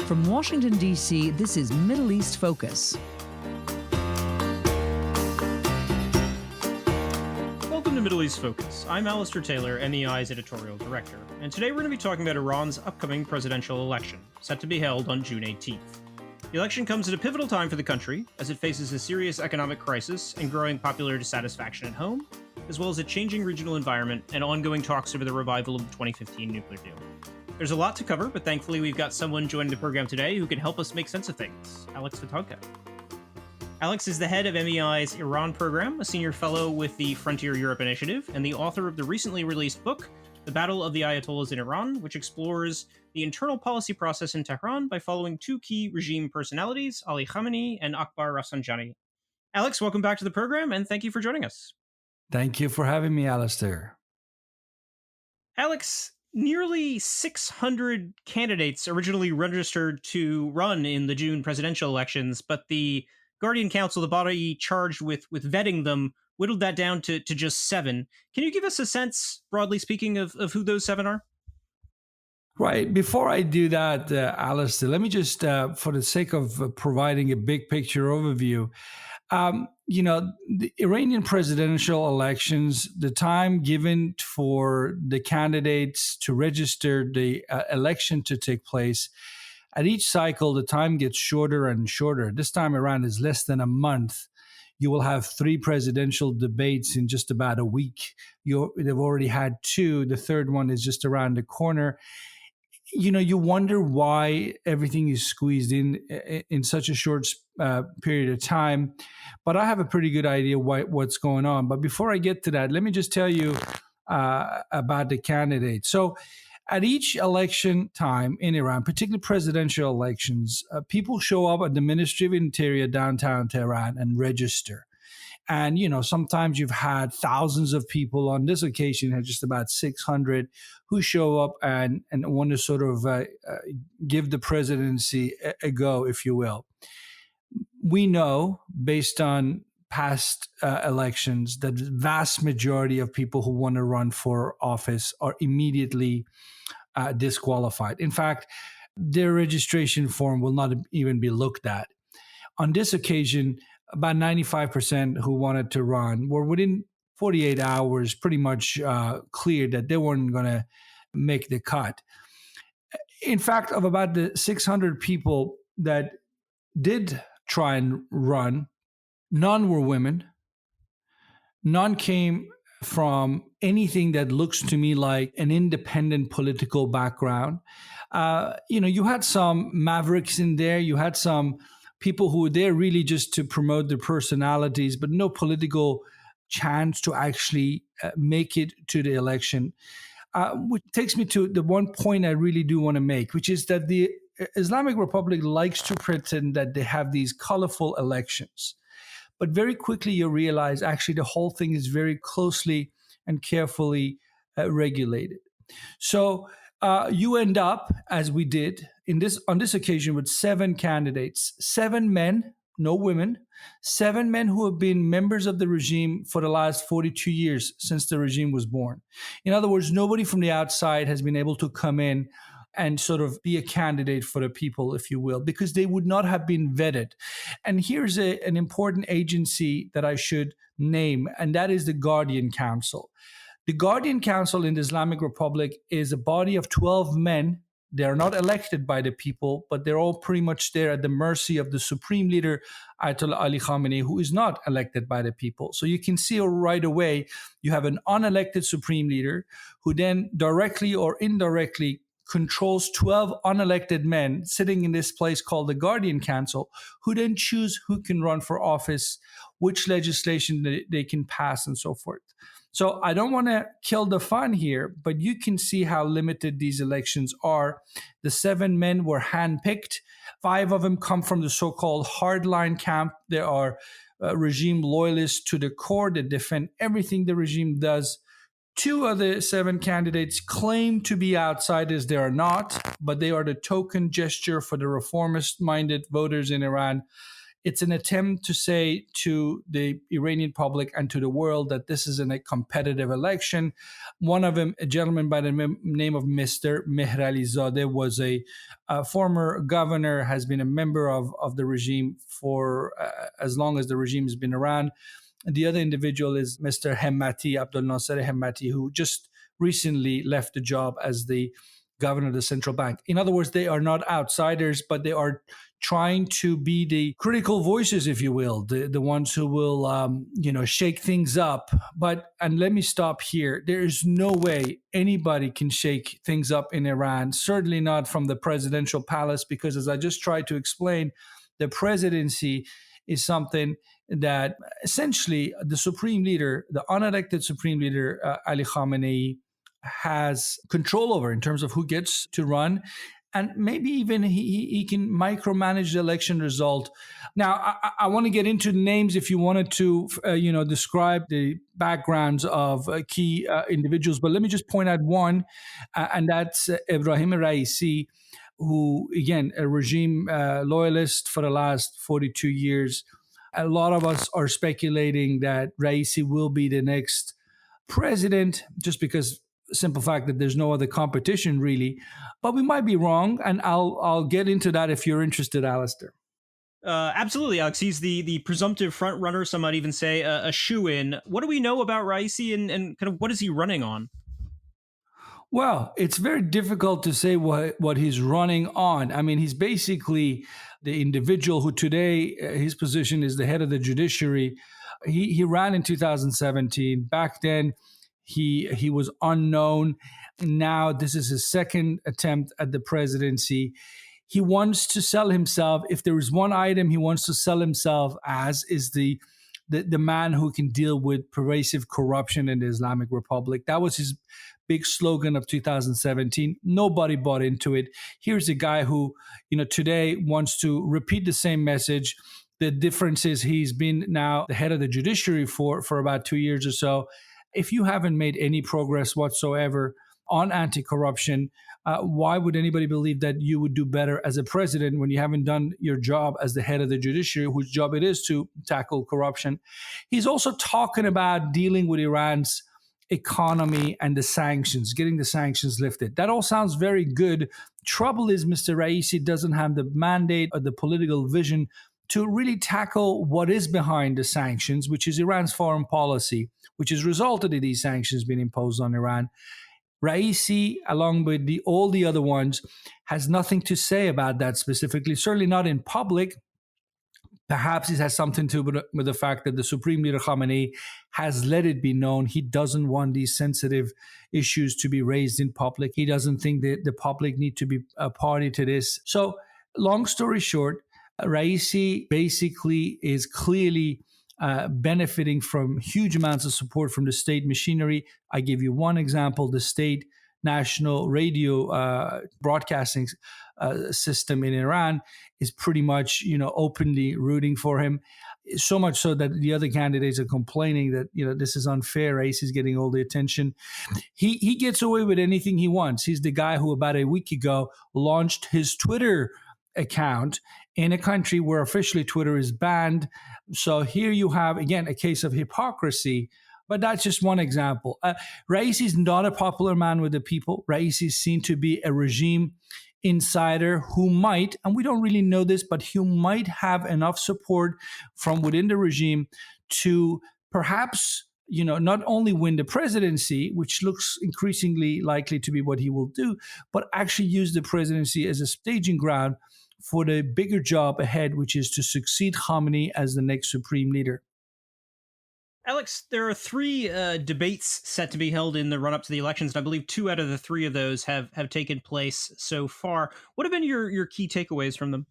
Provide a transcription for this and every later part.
From Washington, D.C., this is Middle East Focus. Welcome to Middle East Focus. I'm Alistair Taylor, MEI's editorial director, and today we're going to be talking about Iran's upcoming presidential election, set to be held on June 18th. The election comes at a pivotal time for the country, as it faces a serious economic crisis and growing popular dissatisfaction at home, as well as a changing regional environment and ongoing talks over the revival of the 2015 nuclear deal. There's a lot to cover, but thankfully we've got someone joining the program today who can help us make sense of things, Alex Vatanka. Alex is the head of MEI's Iran program, a senior fellow with the Frontier Europe Initiative, and the author of the recently released book, The Battle of the Ayatollahs in Iran, which explores the internal policy process in Tehran by following two key regime personalities, Ali Khamenei and Akbar Rafsanjani. Alex, welcome back to the program, and thank you for joining us. Thank you for having me, Alistair. Alex, nearly 600 candidates originally registered to run in the June presidential elections, but the Guardian Council, the body charged with vetting them, whittled that down to just 7. Can you give us a sense, broadly speaking, of who those 7 are? Right. Before I do that, Alistair, let me just, for the sake of providing a big picture overview, the Iranian presidential elections, the time given for the candidates to register the election to take place, at each cycle, the time gets shorter and shorter. This time around is less than a month. You will have 3 presidential debates in just about a week. They've already had 2. The third one is just around the corner. You wonder why everything is squeezed in such a short period of time. But I have a pretty good idea what's going on. But before I get to that, let me just tell you about the candidates. So at each election time in Iran, particularly presidential elections, people show up at the Ministry of Interior downtown Tehran and register. And, sometimes you've had thousands of people. On this occasion, had just about 600 who show up and want to sort of give the presidency a go, if you will. We know, based on past elections, that the vast majority of people who want to run for office are immediately disqualified. In fact, their registration form will not even be looked at. On this occasion, about 95% who wanted to run were within 48 hours pretty much clear that they weren't going to make the cut. In fact, of about the 600 people that did try and run, none were women. None came from anything that looks to me like an independent political background. You had some mavericks in there. You had some people who were there really just to promote their personalities, but no political chance to actually make it to the election. Which takes me to the one point I really do want to make, which is that the Islamic Republic likes to pretend that they have these colorful elections. But very quickly you realize actually the whole thing is very closely and carefully regulated. So you end up, as we did on this occasion, with 7 candidates, 7 men, no women, 7 men who have been members of the regime for the last 42 years since the regime was born. In other words, nobody from the outside has been able to come in and sort of be a candidate for the people, if you will, because they would not have been vetted. And here's an important agency that I should name, and that is the Guardian Council. The Guardian Council in the Islamic Republic is a body of 12 men. They are not elected by the people, but they're all pretty much there at the mercy of the supreme leader, Ayatollah Ali Khamenei, who is not elected by the people. So you can see right away, you have an unelected supreme leader who then directly or indirectly controls 12 unelected men sitting in this place called the Guardian Council, who then choose who can run for office, which legislation they can pass, and so forth. So I don't want to kill the fun here, but you can see how limited these elections are. The 7 men were handpicked. 5 of them come from the so-called hardline camp. They are regime loyalists to the core. They defend everything the regime does. 2 of the 7 candidates claim to be outsiders. They are not, but they are the token gesture for the reformist-minded voters in Iran. It's an attempt to say to the Iranian public and to the world that this is a competitive election. One of them, a gentleman by the name of Mr. Mehralizadeh, was a former governor, has been a member of the regime for as long as the regime has been around. The other individual is Mr. Hemmati, Abdul Nasser Hemmati, who just recently left the job as the governor of the central bank. In other words, they are not outsiders, but they are trying to be the critical voices, if you will, the ones who will, shake things up. And let me stop here. There is no way anybody can shake things up in Iran, certainly not from the presidential palace, because as I just tried to explain, the presidency is something that essentially the supreme leader, the unelected supreme leader, Ali Khamenei, has control over in terms of who gets to run. And maybe even he can micromanage the election result. Now, I want to get into names if you wanted to, describe the backgrounds of key individuals. But let me just point out one, and that's Ebrahim Raisi, who, again, a regime loyalist for the last 42 years. A lot of us are speculating that Raisi will be the next president, just because simple fact that there's no other competition really, but we might be wrong, and I'll get into that if you're interested, Alistair. Absolutely, Alex. He's the presumptive front runner. Some might even say a shoe-in. What do we know about Raisi, and kind of what is he running on? Well, it's very difficult to say what he's running on. I mean, he's basically the individual who today, his position is the head of the judiciary. He ran in 2017. Back then, he was unknown. Now this is his second attempt at the presidency. He wants to sell himself. If there is one item he wants to sell himself as, is the man who can deal with pervasive corruption in the Islamic Republic. That was his big slogan of 2017. Nobody bought into it. Here's a guy who, today wants to repeat the same message. The difference is he's been now the head of the judiciary for about 2 years or so. If you haven't made any progress whatsoever on anti-corruption, why would anybody believe that you would do better as a president when you haven't done your job as the head of the judiciary, whose job it is to tackle corruption? He's also talking about dealing with Iran's economy and the sanctions, getting the sanctions lifted. That all sounds very good. Trouble is, Mr. Raisi doesn't have the mandate or the political vision to really tackle what is behind the sanctions, which is Iran's foreign policy, which has resulted in these sanctions being imposed on Iran. Raisi, along with all the other ones, has nothing to say about that specifically, certainly not in public. Perhaps it has something to do with the fact that the Supreme Leader Khamenei has let it be known he doesn't want these sensitive issues to be raised in public. He doesn't think that the public need to be a party to this. So, long story short, Raisi basically is clearly benefiting from huge amounts of support from the state machinery. I give you one example: the state national radio broadcasting system in Iran is pretty much, openly rooting for him. So much so that the other candidates are complaining that, this is unfair. Raisi is getting all the attention. He gets away with anything he wants. He's the guy who about a week ago launched his Twitter account in a country where officially Twitter is banned. So here you have, again, a case of hypocrisy. But that's just one example. Raisi is not a popular man with the people. Raisi is seen to be a regime insider who might, and we don't really know this, but who might have enough support from within the regime to perhaps, not only win the presidency, which looks increasingly likely to be what he will do, but actually use the presidency as a staging ground for the bigger job ahead, which is to succeed Khamenei as the next supreme leader. Alex, there are three debates set to be held in the run-up to the elections, and I believe 2 out of the 3 of those have taken place so far. What have been your key takeaways from them?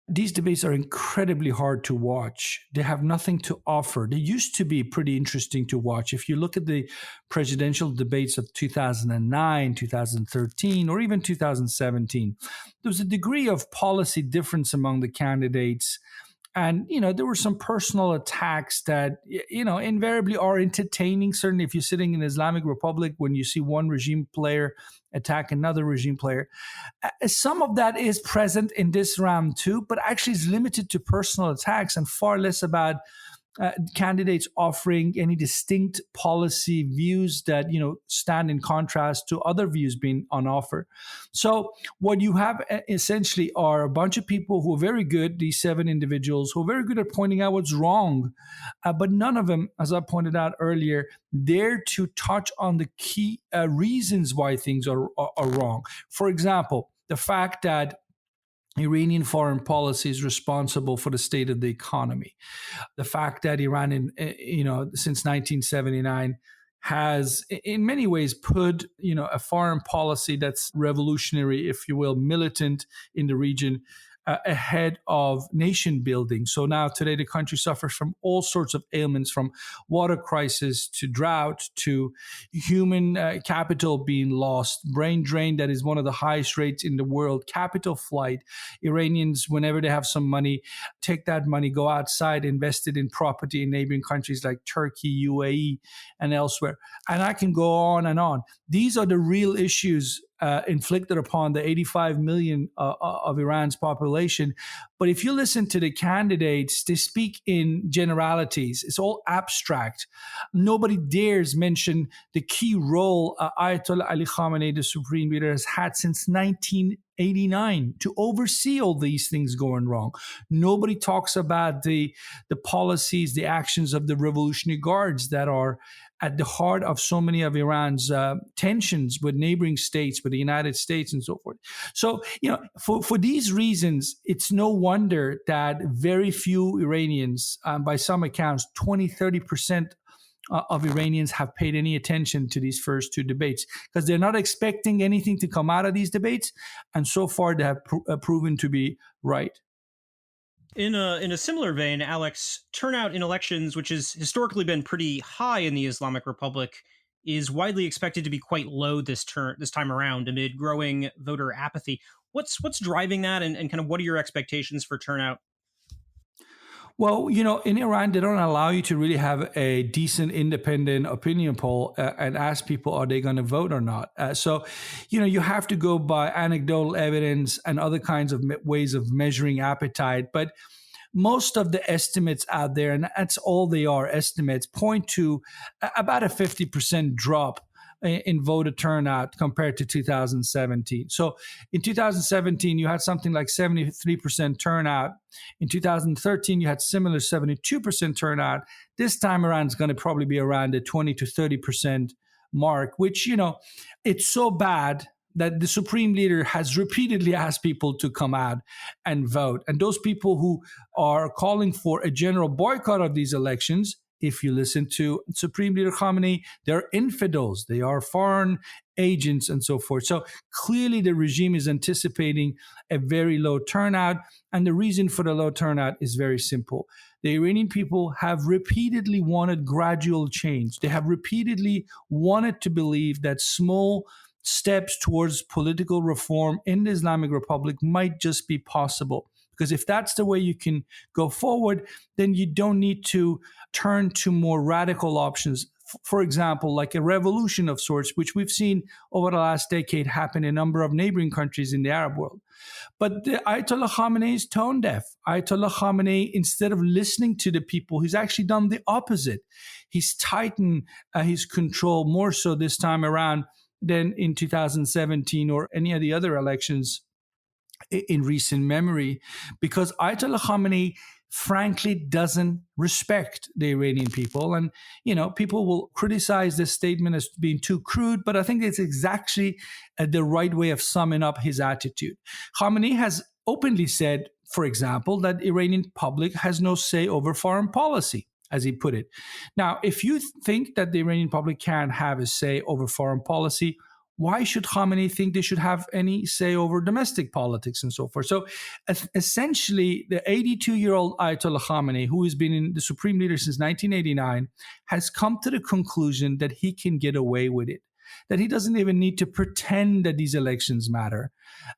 These debates are incredibly hard to watch. They have nothing to offer. They used to be pretty interesting to watch. If you look at the presidential debates of 2009, 2013, or even 2017, there was a degree of policy difference among the candidates. And, there were some personal attacks that, invariably are entertaining. Certainly, if you're sitting in the Islamic Republic, when you see one regime player attack another regime player, some of that is present in this round too, but actually is limited to personal attacks and far less about candidates offering any distinct policy views that stand in contrast to other views being on offer. So what you have essentially are a bunch of people who are very good, these 7 individuals who are very good at pointing out what's wrong, but none of them, as I pointed out earlier, dare to touch on the key reasons why things are wrong. For example, the fact that Iranian foreign policy is responsible for the state of the economy. The fact that Iran, since 1979, has in many ways put, a foreign policy that's revolutionary, if you will, militant in the region, ahead of nation building. So now today the country suffers from all sorts of ailments, from water crisis to drought to human capital being lost, brain drain that is one of the highest rates in the world, capital flight. Iranians, whenever they have some money, take that money, go outside, invest it in property in neighboring countries like Turkey, UAE, and elsewhere. And I can go on and on. These are the real issues inflicted upon the 85 million of Iran's population. But if you listen to the candidates, they speak in generalities. It's all abstract. Nobody dares mention the key role Ayatollah Ali Khamenei, the supreme leader, has had since 1989 to oversee all these things going wrong. Nobody talks about the policies, the actions of the Revolutionary Guards that are at the heart of so many of Iran's tensions with neighboring states, with the United States and so forth. So, for these reasons, it's no wonder that very few Iranians, by some accounts, 20-30% of Iranians have paid any attention to these first 2 debates, because they're not expecting anything to come out of these debates. And so far, they have proven to be right. In a similar vein, Alex, turnout in elections, which has historically been pretty high in the Islamic Republic, is widely expected to be quite low this time around amid growing voter apathy. What's driving that, and kind of what are your expectations for turnout? Well, in Iran, they don't allow you to really have a decent independent opinion poll and ask people, are they going to vote or not? So, you have to go by anecdotal evidence and other kinds of ways of measuring appetite. But most of the estimates out there, and that's all they are, estimates, point to about a 50% drop in voter turnout compared to 2017. So in 2017, you had something like 73% turnout. In 2013, you had similar 72% turnout. This time around, it's going to probably be around the 20 to 30% mark, which, it's so bad that the supreme leader has repeatedly asked people to come out and vote. And those people who are calling for a general boycott of these elections, if you listen to Supreme Leader Khamenei, they're infidels, they are foreign agents and so forth. So clearly the regime is anticipating a very low turnout. And the reason for the low turnout is very simple. The Iranian people have repeatedly wanted gradual change. They have repeatedly wanted to believe that small steps towards political reform in the Islamic Republic might just be possible. Because if that's the way you can go forward, then you don't need to turn to more radical options. For example, like a revolution of sorts, which we've seen over the last decade happen in a number of neighboring countries in the Arab world. But Ayatollah Khamenei is tone deaf. Ayatollah Khamenei, instead of listening to the people, he's actually done the opposite. He's tightened his control more so this time around than in 2017 or any of the other elections in recent memory, because Ayatollah Khamenei frankly doesn't respect the Iranian people. And, people will criticize this statement as being too crude, but I think it's exactly the right way of summing up his attitude. Khamenei has openly said, for example, that Iranian public has no say over foreign policy, as he put it. Now, if you think that the Iranian public can't have a say over foreign policy, why should Khamenei think they should have any say over domestic politics and so forth? So essentially, the 82-year-old Ayatollah Khamenei, who has been the supreme leader since 1989, has come to the conclusion that he can get away with it, that he doesn't even need to pretend that these elections matter.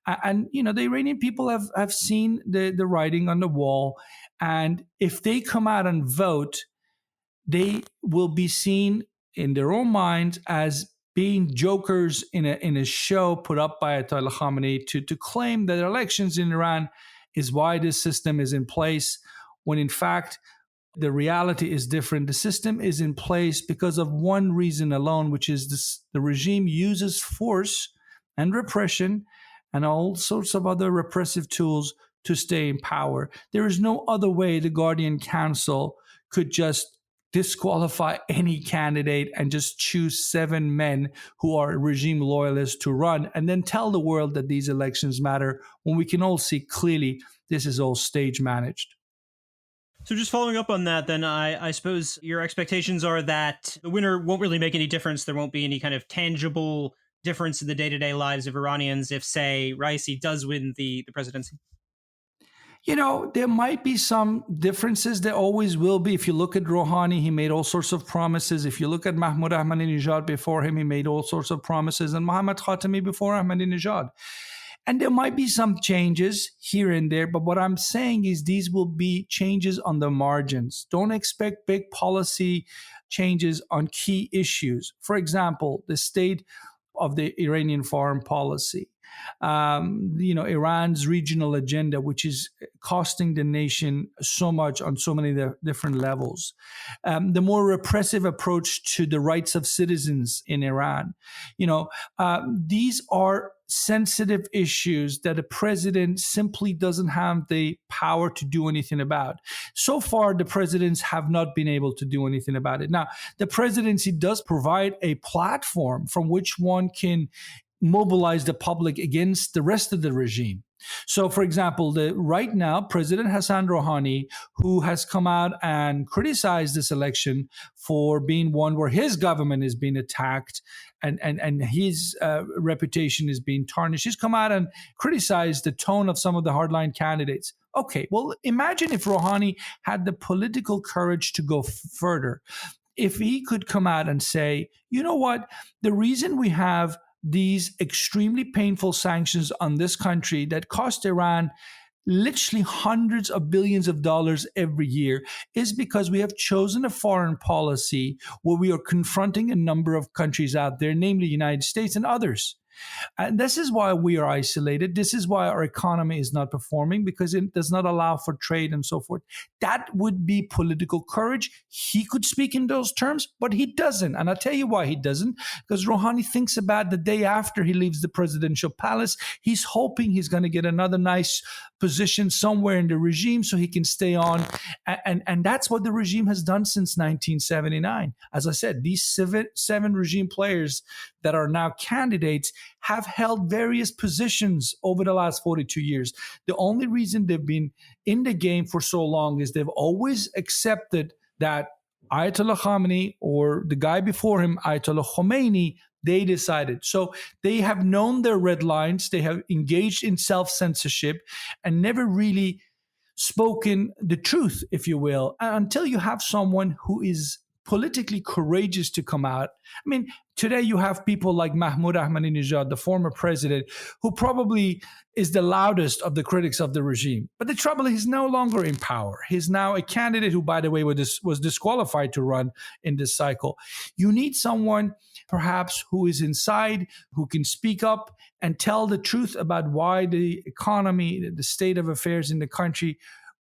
And, the Iranian people have seen the writing on the wall. And if they come out and vote, they will be seen in their own minds as being jokers in a show put up by Ayatollah Khamenei to claim that elections in Iran is why this system is in place, when in fact the reality is different. The system is in place because of one reason alone, which is the regime uses force and repression and all sorts of other repressive tools to stay in power. There is no other way the Guardian Council could just disqualify any candidate and just choose 7 men who are regime loyalists to run and then tell the world that these elections matter, when we can all see clearly this is all stage managed. So just following up on that, then I suppose your expectations are that the winner won't really make any difference. There won't be any kind of tangible difference in the day-to-day lives of Iranians if, say, Raisi does win the presidency. You know, there might be some differences. There always will be. If you look at Rouhani, he made all sorts of promises. If you look at Mahmoud Ahmadinejad before him, he made all sorts of promises. And Mohammad Khatami before Ahmadinejad. And there might be some changes here and there. But what I'm saying is these will be changes on the margins. Don't expect big policy changes on key issues. For example, the state of the Iranian foreign policy. Iran's regional agenda, which is costing the nation so much on so many different levels. The more repressive approach to the rights of citizens in Iran. These are sensitive issues that a president simply doesn't have the power to do anything about. So far, the presidents have not been able to do anything about it. Now, the presidency does provide a platform from which one can mobilize the public against the rest of the regime. So, for example, right now, President Hassan Rouhani, who has come out and criticized this election for being one where his government is being attacked and his reputation is being tarnished, he's come out and criticized the tone of some of the hardline candidates. Okay, well, imagine if Rouhani had the political courage to go further. If he could come out and say, you know what, the reason we have these extremely painful sanctions on this country that cost Iran literally hundreds of billions of dollars every year is because we have chosen a foreign policy where we are confronting a number of countries out there, namely the United States and others. And this is why we are isolated. This is why our economy is not performing, because it does not allow for trade and so forth. That would be political courage. He could speak in those terms, but he doesn't. And I'll tell you why he doesn't, because Rouhani thinks about the day after he leaves the presidential palace. He's hoping he's going to get another nice position somewhere in the regime so he can stay on. And that's what the regime has done since 1979. As I said, these seven regime players that are now candidates have held various positions over the last 42 years. The only reason they've been in the game for so long is they've always accepted that Ayatollah Khamenei or the guy before him, Ayatollah Khomeini, they decided. So they have known their red lines. They have engaged in self-censorship and never really spoken the truth, if you will, until you have someone who is politically courageous to come out. I mean, today you have people like Mahmoud Ahmadinejad, the former president, who probably is the loudest of the critics of the regime. But the trouble is he's no longer in power. He's now a candidate who, by the way, was disqualified to run in this cycle. You need someone perhaps who is inside, who can speak up and tell the truth about why the economy, the state of affairs in the country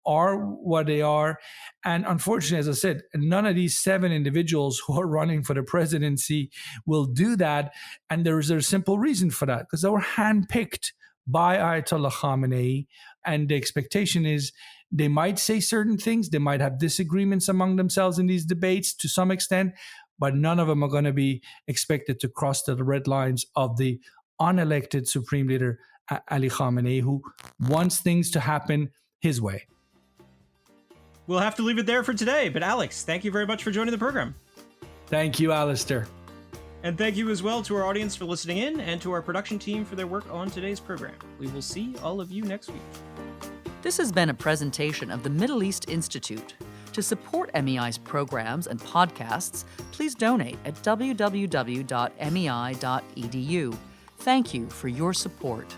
are what they are. And unfortunately, as I said, none of these 7 individuals who are running for the presidency will do that. And there's a simple reason for that, because they were handpicked by Ayatollah Khamenei. And the expectation is they might say certain things. They might have disagreements among themselves in these debates to some extent, but none of them are going to be expected to cross the red lines of the unelected Supreme Leader, Ali Khamenei, who wants things to happen his way. We'll have to leave it there for today. But Alex, thank you very much for joining the program. Thank you, Alistair. And thank you as well to our audience for listening in and to our production team for their work on today's program. We will see all of you next week. This has been a presentation of the Middle East Institute. To support MEI's programs and podcasts, please donate at www.mei.edu. Thank you for your support.